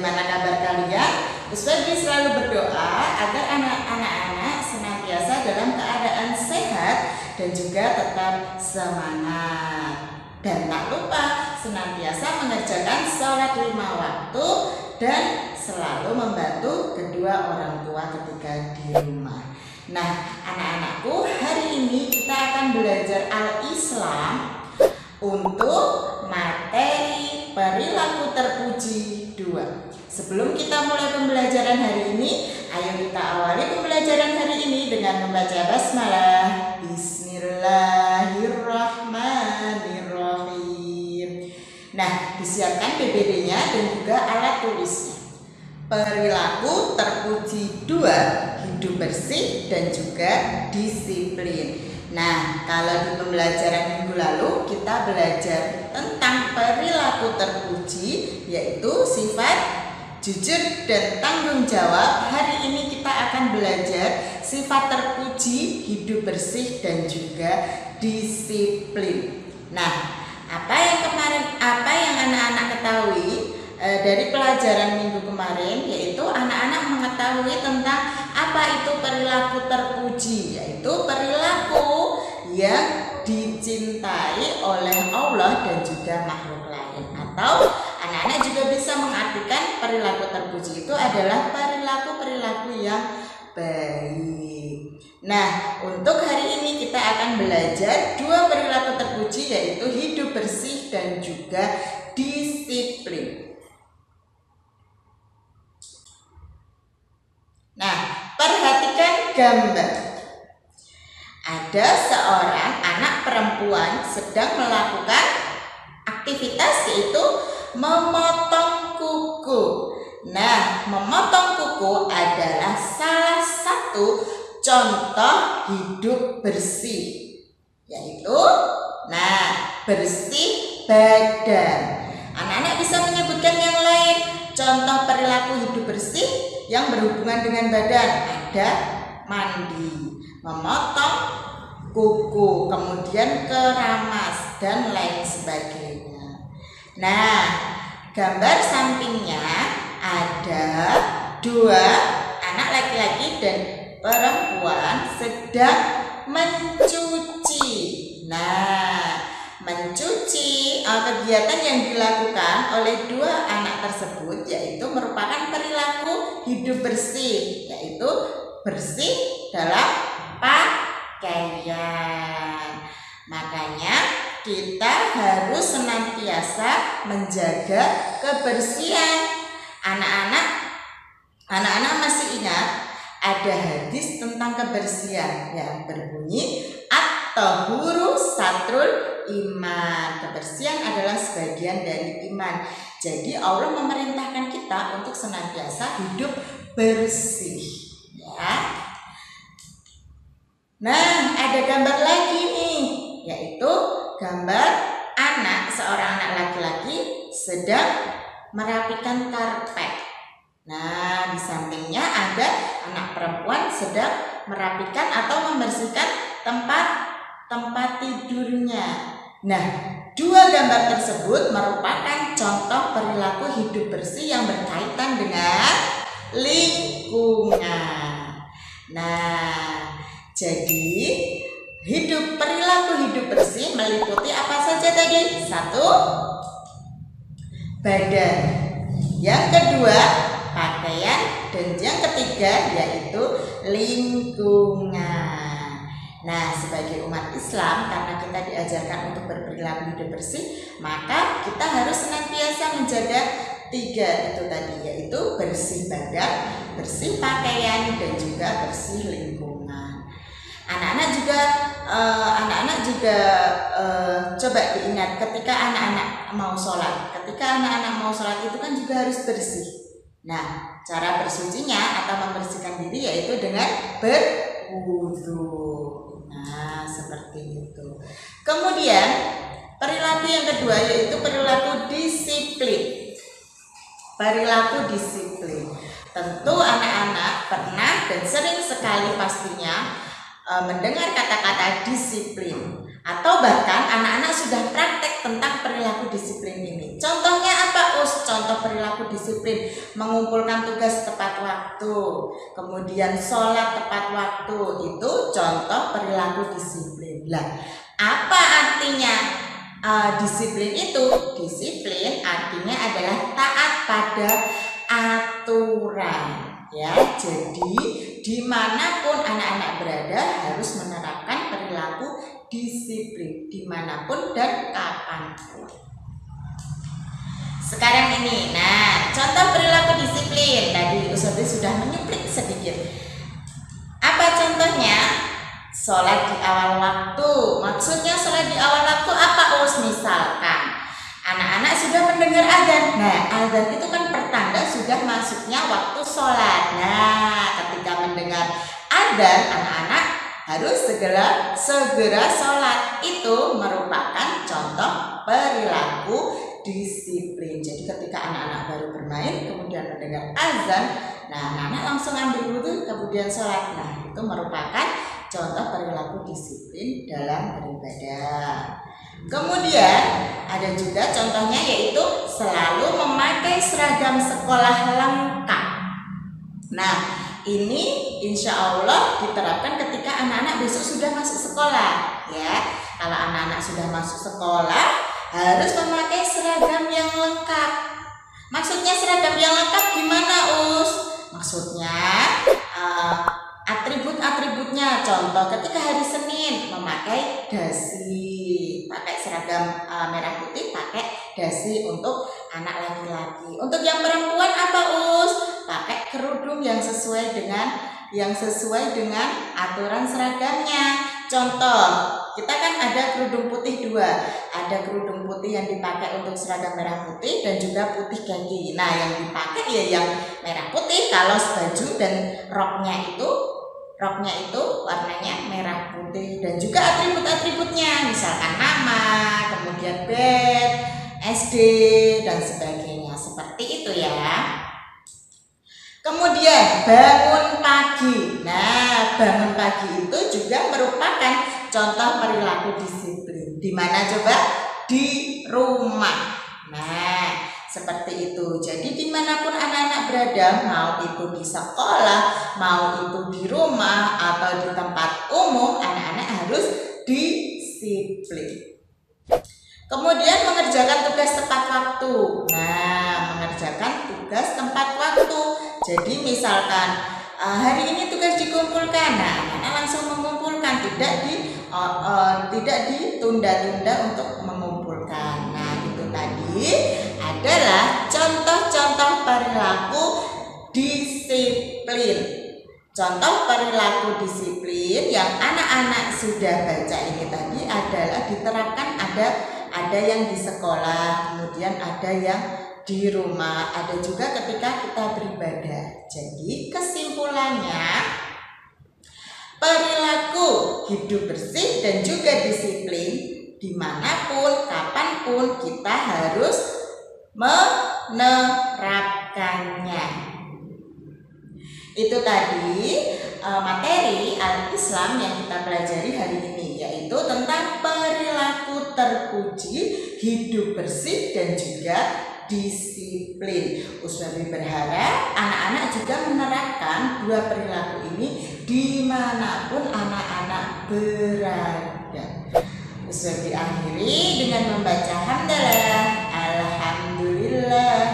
Bagaimana kabar kalian? Uswadi selalu berdoa agar anak-anak senantiasa dalam keadaan sehat dan juga tetap semangat. Dan tak lupa senantiasa mengerjakan sholat 5 waktu dan selalu membantu kedua orang tua ketika di rumah. Nah, anak-anakku, hari ini kita akan belajar Al-Islam untuk materi perilaku terpuji 2. Sebelum kita mulai pembelajaran hari ini, ayo kita awali pembelajaran hari ini dengan membaca basmalah. Bismillahirrahmanirrahim. Nah, disiapkan PPD-nya dan juga alat tulisnya. Perilaku terpuji 2, hidup bersih dan juga disiplin. Nah, kalau di pembelajaran minggu lalu kita belajar tentang perilaku terpuji, yaitu sifat jujur dan tanggung jawab. Hari ini kita akan belajar sifat terpuji, hidup bersih dan juga disiplin. Nah, apa yang anak-anak ketahui dari pelajaran minggu kemarin, yaitu anak-anak mengetahui tentang apa itu perilaku terpuji, yaitu perilaku yang dicintai oleh Allah dan juga makhluk lain. Atau anak-anak juga bisa mengartikan perilaku terpuji itu adalah perilaku-perilaku yang baik. Nah, untuk hari ini kita akan belajar 2 perilaku terpuji, yaitu hidup bersih dan juga disiplin. Nah, perhatikan gambar. Ada seorang anak perempuan sedang melakukan aktivitas, yaitu memotong kuku. Nah, memotong kuku adalah salah satu contoh hidup bersih, yaitu bersih badan. Anak-anak bisa menyebutkan yang lain contoh perilaku hidup bersih yang berhubungan dengan badan. Ada mandi, memotong kuku, kemudian keramas dan lain sebagainya. Nah, gambar sampingnya ada 2 anak laki-laki dan perempuan sedang mencuci. Nah, mencuci kegiatan yang dilakukan oleh 2 anak tersebut yaitu merupakan perilaku hidup bersih, yaitu bersih dalam pakaian. Makanya kita harus senantiasa menjaga kebersihan. Anak-anak masih ingat ada hadis tentang kebersihan yang berbunyi at-tahuru satrul iman. Kebersihan adalah sebagian dari iman. Jadi Allah memerintahkan kita untuk senantiasa hidup bersih, ya. Nah, ada gambar lagi nih, yaitu gambar seorang anak laki-laki sedang merapikan karpet. Nah, di sampingnya ada anak perempuan sedang merapikan atau membersihkan tempat tidurnya. Nah, 2 gambar tersebut merupakan contoh perilaku hidup bersih yang berkaitan dengan lingkungan. Nah, jadi perilaku hidup bersih meliputi apa saja tadi? 1, badan. Yang kedua, pakaian. Dan yang ketiga yaitu lingkungan. Nah, sebagai umat Islam, karena kita diajarkan untuk berperilaku hidup bersih, maka kita harus senantiasa menjaga 3 itu tadi, yaitu bersih badan, bersih pakaian, dan juga bersih lingkungan. Anak-anak juga coba diingat ketika anak-anak mau sholat. Ketika anak-anak mau sholat itu kan juga harus bersih. Nah, cara bersucinya atau membersihkan diri yaitu dengan berwudu. Nah, seperti itu. Kemudian perilaku yang kedua yaitu perilaku disiplin. Perilaku disiplin. Tentu anak-anak pernah dan sering sekali pastinya mendengar kata-kata disiplin, atau bahkan anak-anak sudah praktek tentang perilaku disiplin ini. Contohnya apa? Apa Us contoh perilaku disiplin? Mengumpulkan tugas tepat waktu, kemudian sholat tepat waktu, itu contoh perilaku disiplin. Lah, apa artinya disiplin itu? Disiplin artinya adalah taat pada aturan. Ya, jadi dimanapun anak-anak berada harus menerapkan perilaku disiplin dimanapun dan kapanpun. Sekarang ini, nah contoh perilaku disiplin tadi Ustazah sudah menyuplik sedikit. Apa contohnya? Sholat di awal waktu. Maksudnya sholat di awal waktu apa Us? Misalkan anak-anak sudah mendengar azan. Nah, azan itu kan pertanda sudah masuknya waktu sholat. Nah, ketika mendengar azan, anak-anak harus segera sholat. Itu merupakan contoh perilaku disiplin. Jadi ketika anak-anak baru bermain, kemudian mendengar azan, nah anak-anak langsung ambil wudhu, kemudian sholat. Nah, itu merupakan contoh perilaku disiplin dalam beribadah. Kemudian ada juga contohnya yaitu selalu memakai seragam sekolah lengkap. Nah, ini insya Allah diterapkan ketika anak-anak besok sudah masuk sekolah. Ya, kalau anak-anak sudah masuk sekolah harus memakai seragam yang lengkap. Maksudnya seragam yang lengkap gimana Us? Maksudnya atribut-atributnya. Contoh ketika hari Senin memakai dasi, pakai seragam merah putih, pakai dasi untuk anak laki-laki. Untuk yang perempuan apa Us? Pakai kerudung yang sesuai dengan aturan seragamnya. Contoh, kita kan ada kerudung putih 2. Ada kerudung putih yang dipakai untuk seragam merah putih dan juga putih kaki. Nah, yang dipakai ya yang merah putih. Kalau baju dan roknya itu warnanya merah putih dan juga atribut-atributnya, misalkan nama, kemudian bed, SD dan sebagainya. Seperti itu ya. Kemudian bangun pagi. Nah, bangun pagi itu juga merupakan contoh perilaku disiplin. Di mana coba? Di rumah. Nah, seperti itu. Jadi dimanapun anak-anak berada, mau itu di sekolah, mau itu di rumah atau di tempat umum, anak-anak harus disiplin. Kemudian mengerjakan tugas tepat waktu. Nah, mengerjakan tugas tepat waktu. Jadi misalkan hari ini tugas dikumpulkan, nah anak-anak langsung mengumpulkan, tidak ditunda-tunda untuk mengumpulkan. Nah, itu tadi adalah contoh-contoh perilaku disiplin. Contoh perilaku disiplin yang anak-anak sudah baca ini tadi adalah diterapkan ada yang di sekolah, kemudian ada yang di rumah, ada juga ketika kita beribadah. Jadi kesimpulannya, perilaku hidup bersih dan juga disiplin dimanapun, kapanpun kita harus menerapkannya. Itu tadi materi Al-Islam yang kita pelajari hari ini, yaitu tentang perilaku terpuji, hidup bersih dan juga disiplin. Ustazah berharap anak-anak juga menerapkan 2 perilaku ini dimanapun anak-anak berada. Ustazah akhiri dengan membaca hamdalah, alhamdulillah